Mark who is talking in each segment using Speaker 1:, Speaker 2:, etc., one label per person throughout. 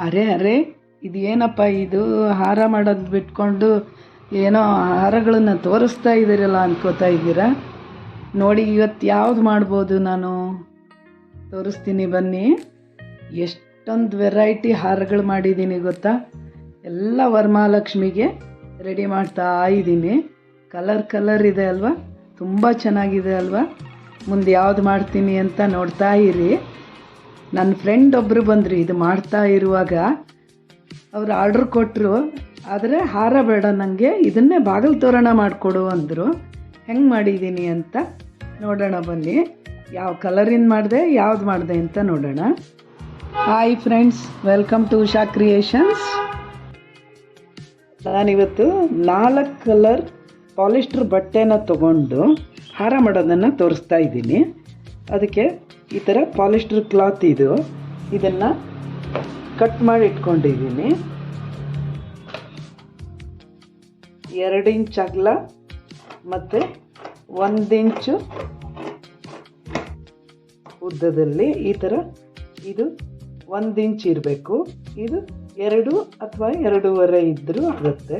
Speaker 1: ಅರೆ ಅರೆ ಇದು ಏನಪ್ಪ ಇದು ಹಾರ ಮಾಡೋದು ಬಿಟ್ಕೊಂಡು ಏನೋ ಹಾರಗಳನ್ನು ತೋರಿಸ್ತಾ ಇದ್ದೀರಲ್ಲ ಅನ್ಕೋತಾ ಇದ್ದೀರಾ. ನೋಡಿ ಇವತ್ತು ಯಾವ್ದು ಮಾಡ್ಬೋದು ನಾನು ತೋರಿಸ್ತೀನಿ ಬನ್ನಿ. ಎಷ್ಟೊಂದು ವೆರೈಟಿ ಹಾರಗಳು ಮಾಡಿದ್ದೀನಿ ಗೊತ್ತಾ. ಎಲ್ಲ ವರಮಹಾಲಕ್ಷ್ಮಿಗೆ ರೆಡಿ ಮಾಡ್ತಾ ಇದ್ದೀನಿ. ಕಲರ್ ಇದೆ ಅಲ್ವಾ, ತುಂಬ ಚೆನ್ನಾಗಿದೆ ಅಲ್ವಾ. ಮುಂದೆ ಯಾವ್ದು ಮಾಡ್ತೀನಿ ಅಂತ ನೋಡ್ತಾ ಇರಿ. ನನ್ನ ಫ್ರೆಂಡ್ ಒಬ್ಬರು ಬಂದರು ಇದು ಮಾಡ್ತಾ ಇರುವಾಗ. ಅವರು ಆರ್ಡ್ರ್ ಕೊಟ್ಟರು, ಆದರೆ ಹಾರ ಬೇಡ ನನಗೆ, ಇದನ್ನೇ ಬಾಗಿಲು ತೋರಣ ಮಾಡಿಕೊಡು ಅಂದರು. ಹೆಂಗೆ ಮಾಡಿದ್ದೀನಿ ಅಂತ ನೋಡೋಣ ಬನ್ನಿ. ಯಾವ ಕಲರಿಂದ ಮಾಡಿದೆ ಯಾವ್ದು ಮಾಡಿದೆ ಅಂತ ನೋಡೋಣ. Hi friends, welcome to Usha creations. ನಾನಿವತ್ತು 4 ಕಲರ್ ಪಾಲಿಸ್ಟರ್ ಬಟ್ಟೆನ ತೊಗೊಂಡು ಹಾರ ಮಾಡೋದನ್ನು ತೋರಿಸ್ತಾ ಇದ್ದೀನಿ. ಅದಕ್ಕೆ ಈ ಥರ ಪಾಲಿಸ್ಟರ್ ಕ್ಲಾತ್ ಇದನ್ನು ಕಟ್ ಮಾಡಿ ಇಟ್ಕೊಂಡಿದ್ದೀನಿ. 2 ಇಂಚ್ ಅಗಲ ಮತ್ತು 1 ಇಂಚು ಉದ್ದದಲ್ಲಿ ಈ ಥರ ಇದು 1 ಇಂಚ್ ಇರಬೇಕು. ಇದು 2 ಅಥವಾ 2.5 ಇದ್ದರೂ ಆಗುತ್ತೆ.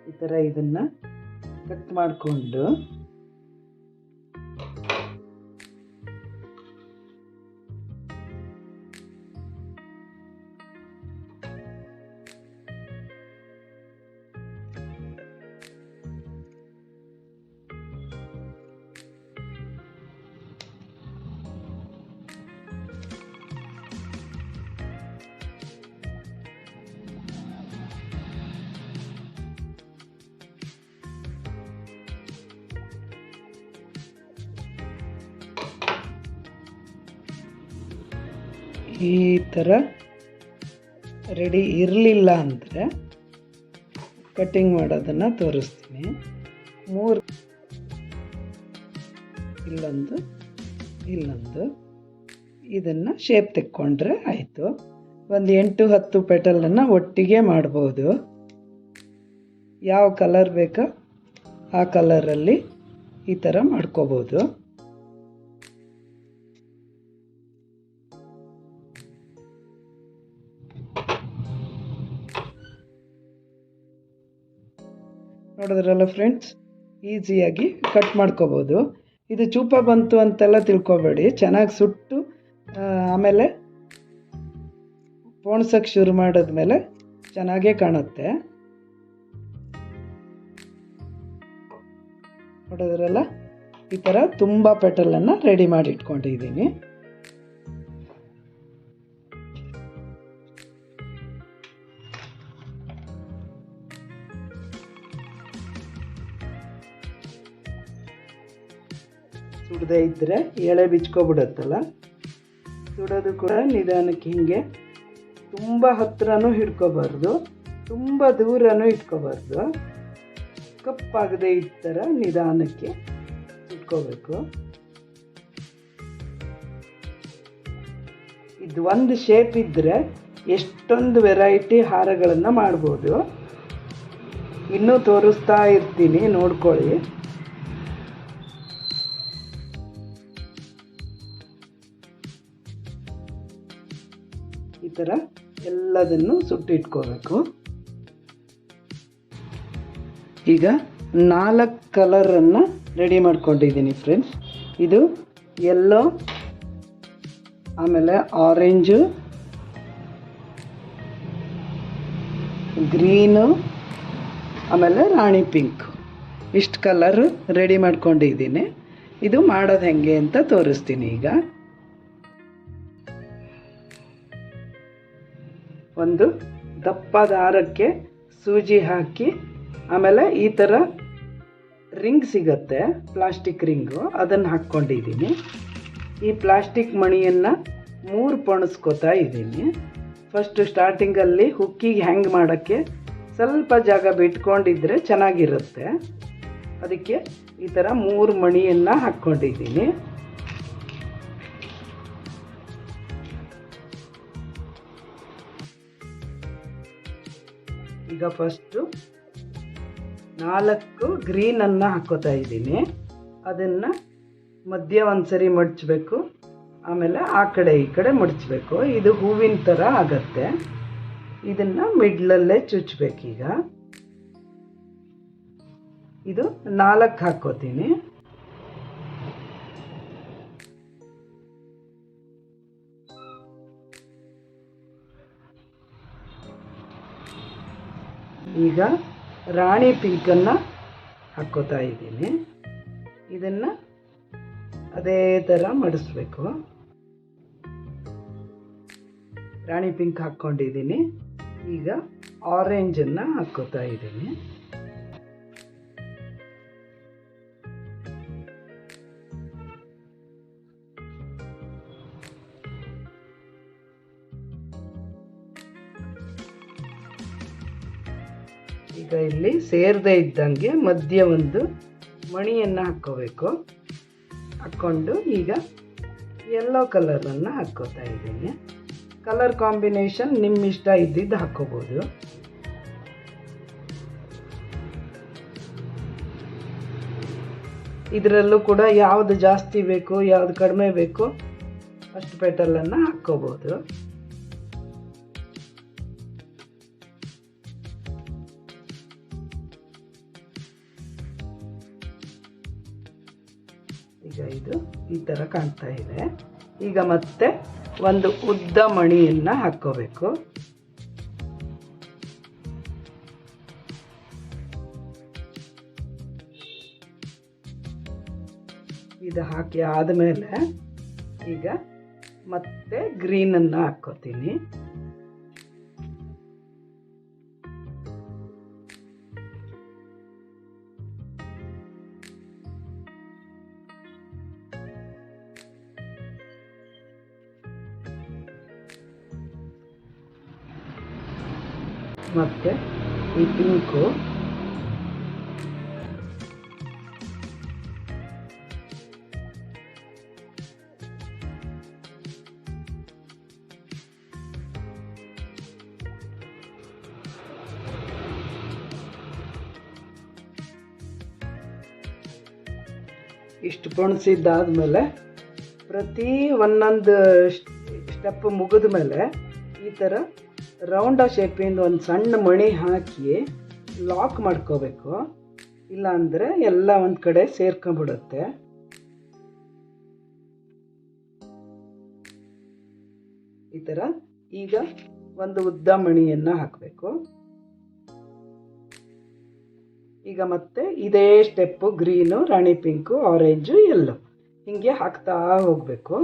Speaker 1: ಈ ಥರ ಇದನ್ನು ಕಟ್ ಮಾಡಿಕೊಂಡು ಈ ಥರ ರೆಡಿ ಇರಲಿಲ್ಲ ಅಂದರೆ ಕಟ್ಟಿಂಗ್ ಮಾಡೋದನ್ನು ತೋರಿಸ್ತೀನಿ. 3 ಇಲ್ಲೊಂದು ಇದನ್ನು ಶೇಪ್ ತೆಕ್ಕೊಂಡ್ರೆ ಆಯಿತು. ಒಂದು 8-10 ಪೆಟಲನ್ನು ಒಟ್ಟಿಗೆ ಮಾಡ್ಬೋದು. ಯಾವ ಕಲರ್ ಬೇಕೋ ಆ ಕಲರಲ್ಲಿ ಈ ಥರ ಮಾಡ್ಕೋಬೋದು. ನೋಡಿದ್ರಲ್ಲ ಫ್ರೆಂಡ್ಸ್, ಈಸಿಯಾಗಿ ಕಟ್ ಮಾಡ್ಕೋಬೋದು. ಇದು ಚೂಪ ಬಂತು ಅಂತೆಲ್ಲ ತಿಳ್ಕೊಬೇಡಿ. ಚೆನ್ನಾಗಿ ಸುಟ್ಟು ಆಮೇಲೆ ಪೋಣ್ಸಕ್ಕೆ ಶುರು ಮಾಡಿದ್ಮೇಲೆ ಚೆನ್ನಾಗೇ ಕಾಣುತ್ತೆ. ನೋಡಿದ್ರಲ್ಲ, ಈ ಥರ ತುಂಬ ಪೆಟಲನ್ನು ರೆಡಿ ಮಾಡಿ ಇಟ್ಕೊಂಡಿದ್ದೀನಿ. ಸುಡದೇ ಇದ್ದರೆ ಎಳೆ ಬಿಚ್ಕೊಬಿಡುತ್ತಲ್ಲ. ಸುಡೋದು ಕೂಡ ನಿಧಾನಕ್ಕೆ ಹಿಂಗೆ, ತುಂಬ ಹತ್ರನೂ ಹಿಡ್ಕೋಬಾರ್ದು, ತುಂಬ ದೂರನೂ ಇಟ್ಕೋಬಾರ್ದು. ಕಪ್ಪಾಗದೆ ಈ ಥರ ನಿಧಾನಕ್ಕೆ ಇಟ್ಕೋಬೇಕು. ಇದು ಒಂದು ಶೇಪ್ ಇದ್ದರೆ ಎಷ್ಟೊಂದು ವೆರೈಟಿ ಹಾರಗಳನ್ನು ಮಾಡ್ಬೋದು. ಇನ್ನೂ ತೋರಿಸ್ತಾ ಇರ್ತೀನಿ, ನೋಡ್ಕೊಳ್ಳಿ. ಈ ಥರ ಎಲ್ಲದನ್ನು ಸುಟ್ಟಿಟ್ಕೋಬೇಕು. ಈಗ 4 ಕಲರನ್ನು ರೆಡಿ ಮಾಡ್ಕೊಂಡಿದ್ದೀನಿ ಫ್ರೆಂಡ್ಸ್. ಇದು ಯೆಲ್ಲೋ, ಆಮೇಲೆ ಆರೆಂಜು, ಗ್ರೀನು, ಆಮೇಲೆ ರಾಣಿ ಪಿಂಕ್. ಇಷ್ಟು ಕಲರು ರೆಡಿ ಮಾಡ್ಕೊಂಡಿದ್ದೀನಿ. ಇದು ಮಾಡೋದು ಹೆಂಗೆ ಅಂತ ತೋರಿಸ್ತೀನಿ ಈಗ. ಒಂದು ದಪ್ಪ ದಾರಕ್ಕೆ ಸೂಜಿ ಹಾಕಿ, ಆಮೇಲೆ ಈ ಥರ ರಿಂಗ್ ಸಿಗತ್ತೆ, ಪ್ಲಾಸ್ಟಿಕ್ ರಿಂಗು, ಅದನ್ನು ಹಾಕ್ಕೊಂಡಿದ್ದೀನಿ. ಈ ಪ್ಲಾಸ್ಟಿಕ್ ಮಣಿಯನ್ನು 3 ಪೊಣಸ್ಕೋತಾ ಇದ್ದೀನಿ. ಫಸ್ಟು ಸ್ಟಾರ್ಟಿಂಗಲ್ಲಿ ಹುಕ್ಕಿಗೆ ಹ್ಯಾಂಗ್ ಮಾಡೋಕ್ಕೆ ಸ್ವಲ್ಪ ಜಾಗ ಬಿಟ್ಕೊಂಡಿದ್ರೆ ಚೆನ್ನಾಗಿರುತ್ತೆ. ಅದಕ್ಕೆ ಈ ಥರ 3 ಮಣಿಯನ್ನು ಹಾಕ್ಕೊಂಡಿದ್ದೀನಿ. ಈಗ ಫಸ್ಟು 4 ಗ್ರೀನನ್ನು ಹಾಕ್ಕೋತಾ ಇದ್ದೀನಿ. ಅದನ್ನು ಮಧ್ಯ ಒಂದು ಸರಿ ಮಡಚಬೇಕು, ಆಮೇಲೆ ಆ ಕಡೆ ಈ ಕಡೆ ಮಡಚಬೇಕು. ಇದು ಹೂವಿನ ಥರ ಆಗತ್ತೆ. ಇದನ್ನು ಮಿಡ್ಲಲ್ಲೇ ಚುಚ್ಚಬೇಕೀಗ. ಇದು 4 ಹಾಕ್ಕೋತೀನಿ. ಈಗ ರಾಣಿ ಪಿಂಕನ್ನು ಹಾಕ್ಕೋತಾ ಇದ್ದೀನಿ. ಇದನ್ನು ಅದೇ ಥರ ಮಡಿಸ್ಬೇಕು. ರಾಣಿ ಪಿಂಕ್ ಹಾಕ್ಕೊಂಡಿದ್ದೀನಿ. ಈಗ ಆರೆಂಜನ್ನು ಹಾಕ್ಕೋತಾ ಇದ್ದೀನಿ. ಈಗ ಇಲ್ಲಿ ಸೇರದೇ ಇದ್ದಂಗೆ ಮಧ್ಯ ಒಂದು ಮಣಿಯನ್ನು ಹಾಕ್ಕೋಬೇಕು. ಹಾಕ್ಕೊಂಡು ಈಗ ಯೆಲ್ಲೋ ಕಲರನ್ನು ಹಾಕ್ಕೋತಾ ಇದ್ದೀನಿ. ಕಲರ್ ಕಾಂಬಿನೇಷನ್ ನಿಮ್ಮ ಇಷ್ಟ ಇದ್ದಿದ್ದು ಹಾಕ್ಕೋಬೋದು. ಇದರಲ್ಲೂ ಕೂಡ ಯಾವುದು ಜಾಸ್ತಿ ಬೇಕು ಯಾವುದು ಕಡಿಮೆ ಬೇಕು ಅಷ್ಟು ಪೆಟಲನ್ನು ಹಾಕ್ಕೋಬೋದು. ಈಗ ಇದು ಈ ಥರ ಕಾಣ್ತಾ ಇದೆ. ಈಗ ಮತ್ತೆ ಒಂದು ಉದ್ದ ಮಣಿಯನ್ನು ಹಾಕ್ಕೋಬೇಕು. ಇದು ಹಾಕಿ ಆದಮೇಲೆ ಈಗ ಮತ್ತೆ ಗ್ರೀನನ್ನು ಹಾಕ್ಕೋತೀನಿ. ಮತ್ತು ಈ ಪಿಂಕು ಇಷ್ಟು ಪೊಣಸಿದ್ದಾದಮೇಲೆ ಪ್ರತಿ ಒಂದೊಂದು ಸ್ಟೆಪ್ ಮುಗಿದ ಮೇಲೆ ಈ ಥರ ರೌಂಡ ಶೇಪಿಂದ ಒಂದು ಸಣ್ಣ ಮಣಿ ಹಾಕಿ ಲಾಕ್ ಮಾಡ್ಕೋಬೇಕು. ಇಲ್ಲಾಂದರೆ ಎಲ್ಲ ಒಂದು ಕಡೆ ಸೇರ್ಕೊಂಡ್ಬಿಡುತ್ತೆ. ಈ ಥರ ಈಗ ಒಂದು ಉದ್ದ ಮಣಿಯನ್ನು ಹಾಕಬೇಕು. ಈಗ ಮತ್ತೆ ಇದೇ ಸ್ಟೆಪ್ಪು ಗ್ರೀನು, ರಾಣಿ ಪಿಂಕು, ಆರೆಂಜು, ಯೆಲ್ಲೋ ಹೀಗೆ ಹಾಕ್ತಾ ಹೋಗಬೇಕು.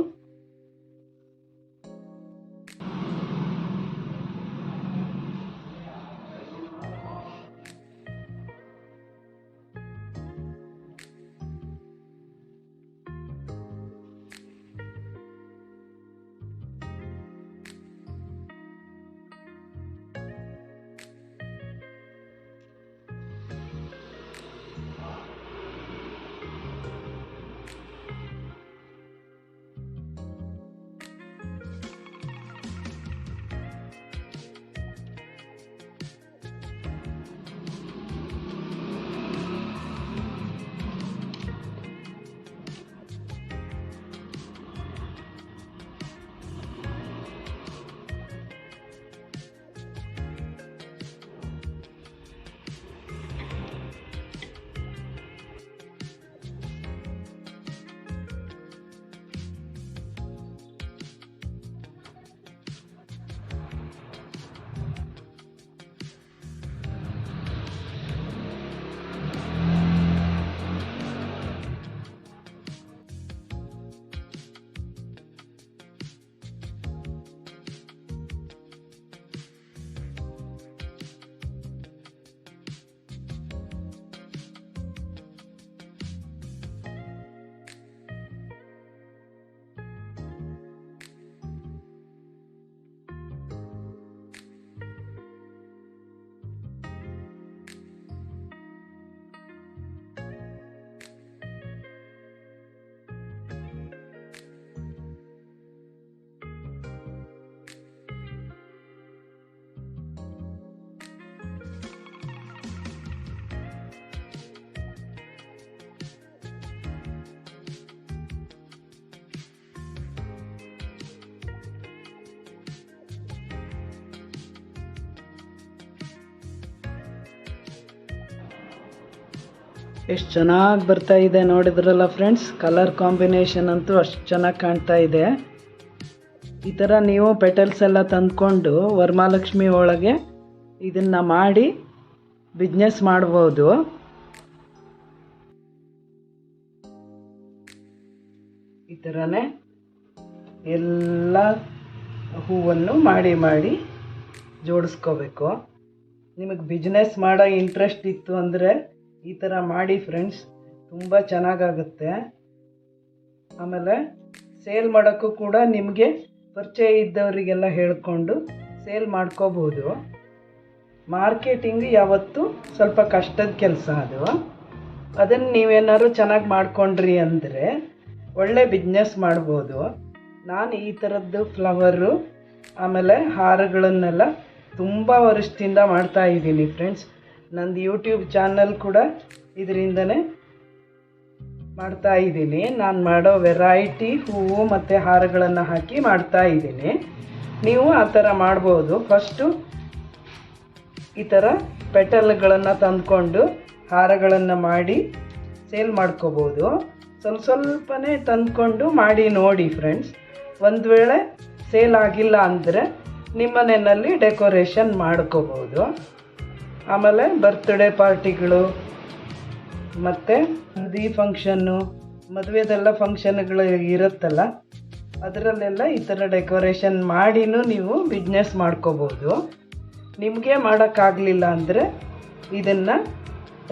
Speaker 1: ಎಷ್ಟು ಚೆನ್ನಾಗಿ ಬರ್ತಾ ಇದೆ ನೋಡಿದ್ರಲ್ಲ ಫ್ರೆಂಡ್ಸ್. ಕಲರ್ ಕಾಂಬಿನೇಷನ್ ಅಂತೂ ಅಷ್ಟು ಚೆನ್ನಾಗಿ ಕಾಣ್ತಾ ಇದೆ. ಈ ಥರ ನೀವು ಪೆಟಲ್ಸ್ ಎಲ್ಲ ತಂದ್ಕೊಂಡು ವರಮಹಾಲಕ್ಷ್ಮಿ ಒಳಗೆ ಇದನ್ನು ಮಾಡಿ ಬಿಸ್ನೆಸ್ ಮಾಡ್ಬೋದು. ಈ ಥರನೇ ಎಲ್ಲ ಹೂವನ್ನು ಮಾಡಿ ಮಾಡಿ ಜೋಡಿಸ್ಕೋಬೇಕು. ನಿಮಗೆ ಬಿಸ್ನೆಸ್ ಮಾಡೋ ಇಂಟ್ರೆಸ್ಟ್ ಇತ್ತು ಅಂದರೆ ಈ ಥರ ಮಾಡಿ ಫ್ರೆಂಡ್ಸ್, ತುಂಬ ಚೆನ್ನಾಗಾಗುತ್ತೆ. ಆಮೇಲೆ ಸೇಲ್ ಮಾಡೋಕ್ಕೂ ಕೂಡ ನಿಮಗೆ ಪರಿಚಯ ಇದ್ದವರಿಗೆಲ್ಲ ಹೇಳ್ಕೊಂಡು ಸೇಲ್ ಮಾಡ್ಕೋಬೋದು. ಮಾರ್ಕೆಟಿಂಗ್ ಯಾವತ್ತೂ ಸ್ವಲ್ಪ ಕಷ್ಟದ ಕೆಲಸ ಅದು. ಅದನ್ನು ನೀವೇನಾದ್ರು ಚೆನ್ನಾಗಿ ಮಾಡ್ಕೊಂಡ್ರಿ ಅಂದರೆ ಒಳ್ಳೆ ಬಿಸ್ನೆಸ್ ಮಾಡ್ಬೋದು. ನಾನು ಈ ಥರದ್ದು ಫ್ಲವರು ಆಮೇಲೆ ಹಾರಗಳನ್ನೆಲ್ಲ ತುಂಬ ವರ್ಷದಿಂದ ಮಾಡ್ತಾಯಿದ್ದೀನಿ ಫ್ರೆಂಡ್ಸ್. ನಂದು ಯೂಟ್ಯೂಬ್ ಚಾನಲ್ ಕೂಡ ಇದರಿಂದನೇ ಮಾಡ್ತಾಯಿದ್ದೀನಿ. ನಾನು ಮಾಡೋ ವೆರೈಟಿ ಹೂವು ಮತ್ತು ಹಾರಗಳನ್ನು ಹಾಕಿ ಮಾಡ್ತಾಯಿದ್ದೀನಿ. ನೀವು ಆ ಥರ ಮಾಡ್ಬೋದು. ಫಸ್ಟು ಈ ಥರ ಪೆಟಲ್ಗಳನ್ನು ತಂದ್ಕೊಂಡು ಹಾರಗಳನ್ನು ಮಾಡಿ ಸೇಲ್ ಮಾಡ್ಕೋಬೋದು. ಸ್ವಲ್ಪನೇ ತಂದ್ಕೊಂಡು ಮಾಡಿ ನೋಡಿ ಫ್ರೆಂಡ್ಸ್. ಒಂದು ವೇಳೆ ಸೇಲ್ ಆಗಿಲ್ಲ ಅಂದರೆ ನಿಮ್ಮ ಮನೆಯಲ್ಲಿ ಡೆಕೋರೇಷನ್ ಮಾಡ್ಕೋಬೋದು. ಆಮೇಲೆ ಬರ್ತ್ಡೇ ಪಾರ್ಟಿಗಳು ಮತ್ತು ಮದುವೆ ಫಂಕ್ಷನ್ನು, ಮದುವೆದೆಲ್ಲ ಫಂಕ್ಷನ್ಗಳು ಇರುತ್ತಲ್ಲ, ಅದರಲ್ಲೆಲ್ಲ ಈ ಥರ ಡೆಕೋರೇಷನ್ ಮಾಡಿನೂ ನೀವು ಬಿಸ್ನೆಸ್ ಮಾಡ್ಕೋಬೋದು. ನಿಮಗೆ ಮಾಡೋಕ್ಕಾಗಲಿಲ್ಲ ಅಂದರೆ ಇದನ್ನು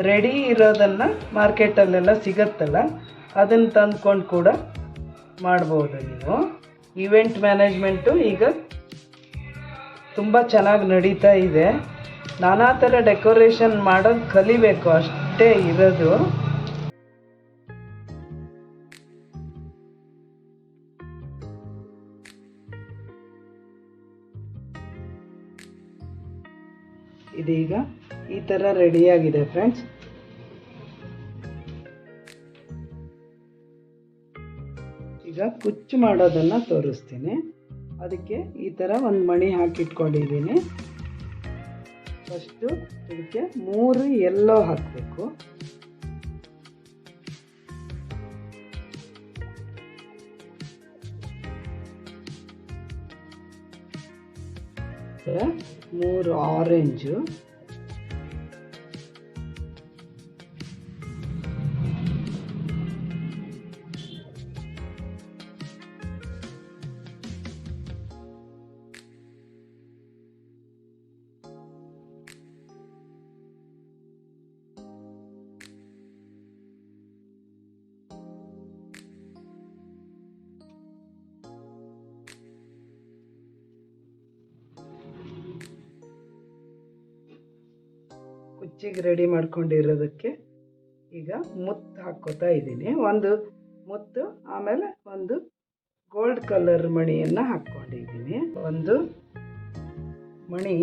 Speaker 1: ರೆಡಿ ಇರೋದನ್ನು ಮಾರ್ಕೆಟಲ್ಲೆಲ್ಲ ಸಿಗುತ್ತಲ್ಲ, ಅದನ್ನು ತಂದ್ಕೊಂಡು ಕೂಡ ಮಾಡ್ಬೋದು ನೀವು. ಈವೆಂಟ್ ಮ್ಯಾನೇಜ್ಮೆಂಟು ಈಗ ತುಂಬ ಚೆನ್ನಾಗಿ ನಡೀತಾ ಇದೆ. ನಾನಾ ಥರ ಡೆಕೋರೇಷನ್ ಮಾಡೋದು ಕಲಿಬೇಕು ಅಷ್ಟೇ ಇರೋದು. ಇದೀಗ ಈ ಥರ ರೆಡಿಯಾಗಿದೆ ಫ್ರೆಂಡ್ಸ್. ಈಗ ಕುಚ್ಚು ಮಾಡೋದನ್ನು ತೋರಿಸ್ತೀನಿ. ಅದಕ್ಕೆ ಈ ಥರ ಒಂದು ಮಣಿ ಹಾಕಿಟ್ಕೊಂಡಿದ್ದೀನಿ. ಫಸ್ಟು ಇದಕ್ಕೆ 3 ಎಲ್ಲೋ ಹಾಕಬೇಕು. ಥರ 3 ಆರೆಂಜು, ಕುಚ್ಚಿಗೆ ರೆಡಿ ಮಾಡ್ಕೊಂಡಿರೋದಕ್ಕೆ ಈಗ ಮುತ್ತು ಹಾಕ್ಕೋತಾ ಇದ್ದೀನಿ. ಒಂದು ಮುತ್ತು, ಆಮೇಲೆ ಒಂದು ಗೋಲ್ಡ್ ಕಲರ್ ಮಣಿಯನ್ನು ಹಾಕ್ಕೊಂಡಿದ್ದೀನಿ. ಒಂದು ಮಣಿ,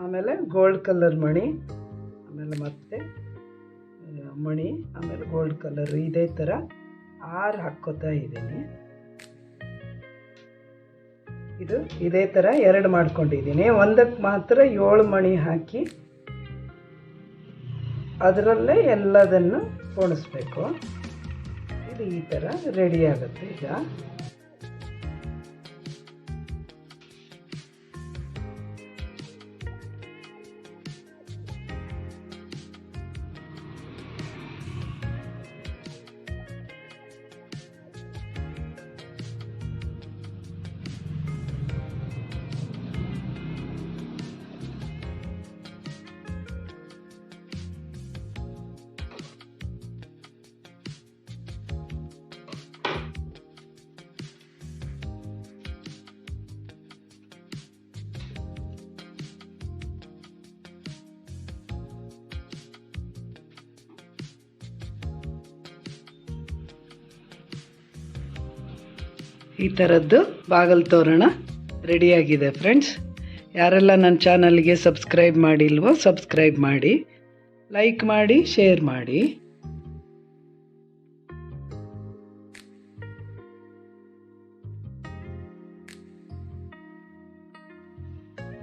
Speaker 1: ಆಮೇಲೆ ಗೋಲ್ಡ್ ಕಲರ್ ಮಣಿ, ಆಮೇಲೆ ಮತ್ತೆ ಮಣಿ, ಆಮೇಲೆ ಗೋಲ್ಡ್ ಕಲರ್, ಇದೇ ಥರ 6 ಹಾಕ್ಕೋತಾ ಇದ್ದೀನಿ. ಇದು ಇದೇ ಥರ 2 ಮಾಡ್ಕೊಂಡಿದ್ದೀನಿ. ಒಂದಕ್ಕೆ ಮಾತ್ರ 7 ಮಣಿ ಹಾಕಿ ಅದರಲ್ಲೇ ಎಲ್ಲದನ್ನು ಪೋಣಿಸ್ಬೇಕು. ಇದು ಈ ಥರ ರೆಡಿ ಆಗುತ್ತೆ. ಈಗ ಈ ಥರದ್ದು ಬಾಗಲ್ ತೋರಣ ರೆಡಿಯಾಗಿದೆ ಫ್ರೆಂಡ್ಸ್. ಯಾರೆಲ್ಲ ನನ್ನ ಚಾನಲ್ಗೆ ಸಬ್ಸ್ಕ್ರೈಬ್ ಮಾಡಿಲ್ವೋ ಸಬ್ಸ್ಕ್ರೈಬ್ ಮಾಡಿ, ಲೈಕ್ ಮಾಡಿ, ಶೇರ್ ಮಾಡಿ.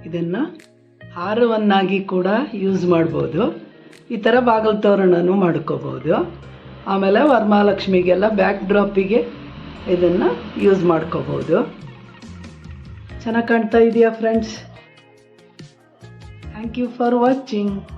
Speaker 1: ಇದನ್ನು ಹಾರವನ್ನಾಗಿ ಕೂಡ ಯೂಸ್ ಮಾಡ್ಬೋದು. ಈ ಥರ ಬಾಗಿಲು ತೋರಣನೂ ಮಾಡ್ಕೋಬೋದು. ಆಮೇಲೆ ವರಮಹಾಲಕ್ಷ್ಮಿಗೆಲ್ಲ ಬ್ಯಾಕ್ ಡ್ರಾಪಿಗೆ ಇದನ್ನು ಯೂಸ್ ಮಾಡ್ಕೋಬೋದು. ಚೆನ್ನಾಗಿ ಕಾಣ್ತಾ ಇದೆಯಾ friends? Thank you for watching.